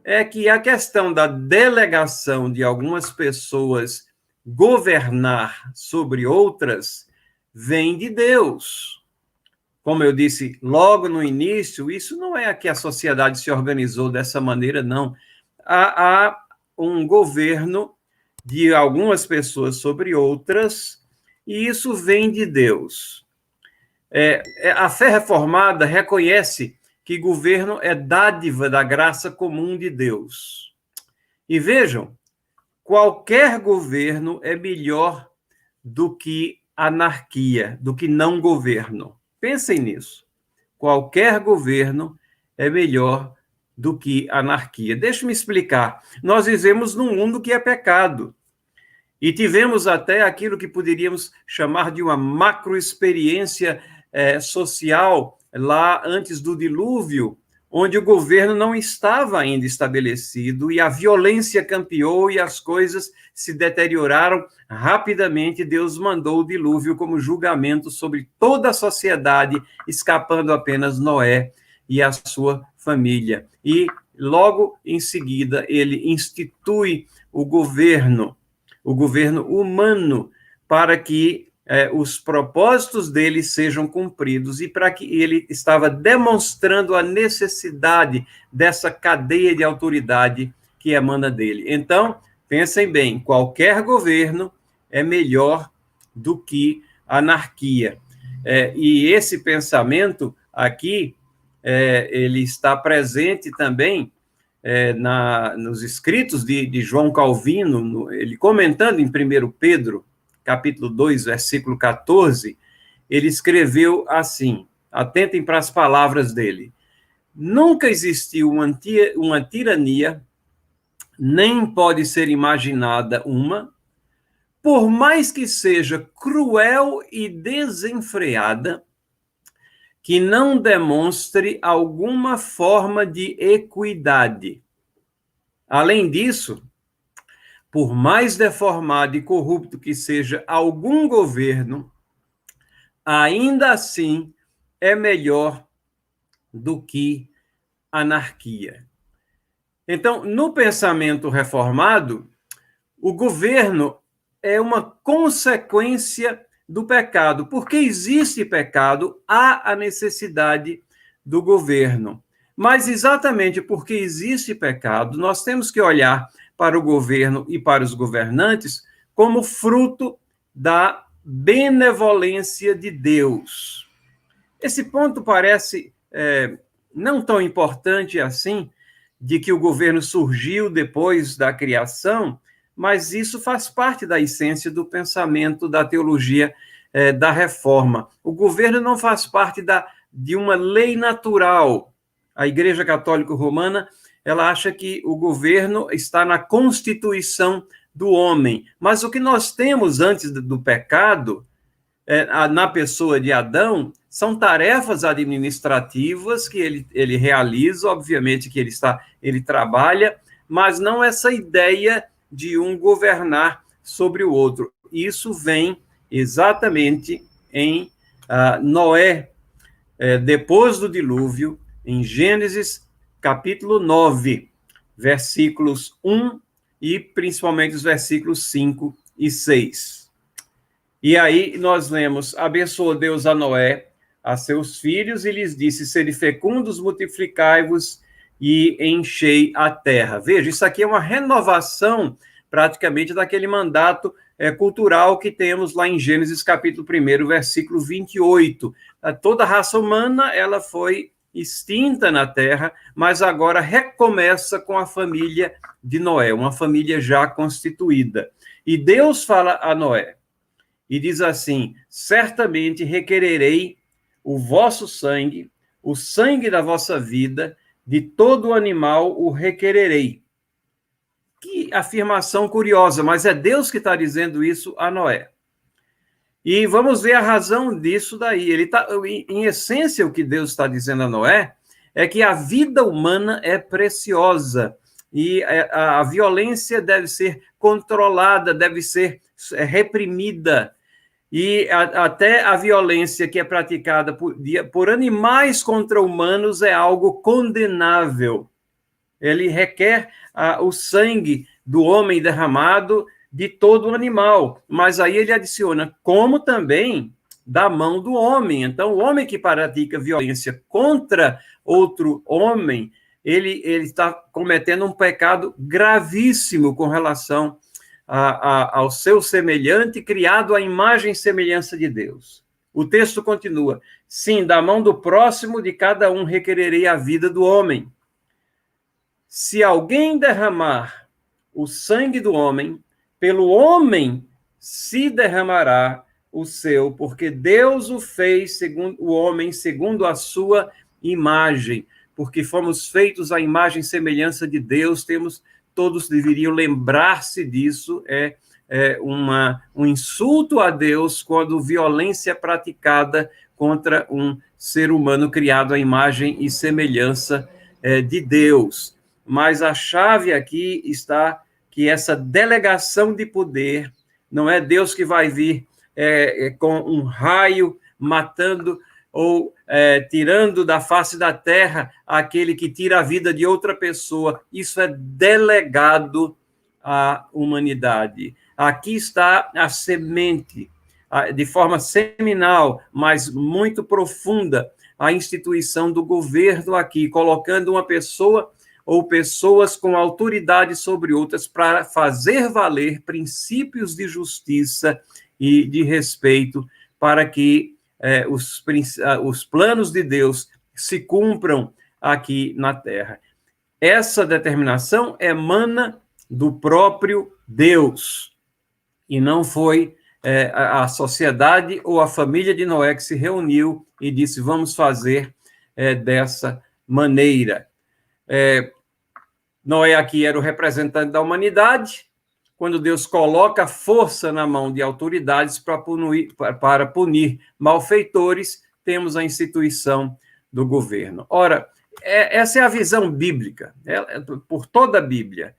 é que a questão da delegação de algumas pessoas governar sobre outras vem de Deus. Como eu disse logo no início, isso não é que a sociedade se organizou dessa maneira, não. Há um governo de algumas pessoas sobre outras, e isso vem de Deus. A fé reformada reconhece que governo é dádiva da graça comum de Deus. E vejam, qualquer governo é melhor do que anarquia, do que não governo. Pensem nisso. Qualquer governo é melhor do que anarquia. Deixe-me explicar. Nós vivemos num mundo que é pecado. E tivemos até aquilo que poderíamos chamar de uma macroexperiência social lá antes do dilúvio, onde o governo não estava ainda estabelecido e a violência campeou e as coisas se deterioraram rapidamente. Deus mandou o dilúvio como julgamento sobre toda a sociedade, escapando apenas Noé e a sua família. E logo em seguida ele institui o governo humano para que os propósitos dele sejam cumpridos e para que ele estava demonstrando a necessidade dessa cadeia de autoridade que emana dele. Então, pensem bem, qualquer governo é melhor do que anarquia. E esse pensamento aqui, ele está presente também nos escritos de João Calvino, ele comentando em 1 Pedro, capítulo 2, versículo 14, ele escreveu assim, atentem para as palavras dele: nunca existiu uma tirania, nem pode ser imaginada uma, por mais que seja cruel e desenfreada, que não demonstre alguma forma de equidade. Além disso, por mais deformado e corrupto que seja algum governo, ainda assim é melhor do que anarquia. Então, no pensamento reformado, o governo é uma consequência do pecado. Porque existe pecado, há a necessidade do governo. Mas exatamente porque existe pecado, nós temos que olhar para o governo e para os governantes como fruto da benevolência de Deus. Esse ponto parece não tão importante assim, de que o governo surgiu depois da criação, mas isso faz parte da essência do pensamento da teologia da reforma. O governo não faz parte de uma lei natural. A Igreja Católica Romana, ela acha que o governo está na constituição do homem. Mas o que nós temos antes do pecado, na pessoa de Adão, são tarefas administrativas que ele realiza, obviamente que ele trabalha, mas não essa ideia de um governar sobre o outro. Isso vem exatamente em Noé, depois do dilúvio, em Gênesis, capítulo 9, versículos 1 e principalmente os versículos 5 e 6. E aí nós lemos: abençoou Deus a Noé, a seus filhos, e lhes disse: sede fecundos, multiplicai-vos e enchei a terra. Veja, isso aqui é uma renovação praticamente daquele mandato cultural que temos lá em Gênesis capítulo 1, versículo 28. Toda a raça humana ela foi extinta na terra, mas agora recomeça com a família de Noé, uma família já constituída. E Deus fala a Noé e diz assim: certamente requererei o vosso sangue, o sangue da vossa vida, de todo animal o requererei. Que afirmação curiosa, mas é Deus que está dizendo isso a Noé. E vamos ver a razão disso daí. Em essência, o que Deus está dizendo a Noé é que a vida humana é preciosa e a violência deve ser controlada, deve ser reprimida. E até a violência que é praticada por animais contra humanos é algo condenável. ele requer o sangue do homem derramado de todo o animal, mas aí ele adiciona, como também da mão do homem. Então, o homem que pratica violência contra outro homem, ele está cometendo um pecado gravíssimo com relação ao seu semelhante, criado à imagem e semelhança de Deus. O texto continua: sim, da mão do próximo de cada um requererei a vida do homem. Se alguém derramar o sangue do homem, pelo homem se derramará o seu, porque Deus o fez segundo o homem segundo a sua imagem, porque fomos feitos à imagem e semelhança de Deus. Todos deveriam lembrar-se disso. É um insulto a Deus quando violência é praticada contra um ser humano criado à imagem e semelhança de Deus. Mas a chave aqui está que essa delegação de poder não é Deus que vai vir com um raio matando ou tirando da face da terra aquele que tira a vida de outra pessoa. Isso é delegado à humanidade. Aqui está a semente, de forma seminal, mas muito profunda, a instituição do governo aqui, colocando uma pessoa ou pessoas com autoridade sobre outras para fazer valer princípios de justiça e de respeito para que os planos de Deus se cumpram aqui na Terra. Essa determinação emana do próprio Deus, e não foi a sociedade ou a família de Noé que se reuniu e disse, vamos fazer dessa maneira. Noé aqui era o representante da humanidade. Quando Deus coloca força na mão de autoridades para punir malfeitores, temos a instituição do governo. Ora, essa é a visão bíblica, por toda a Bíblia.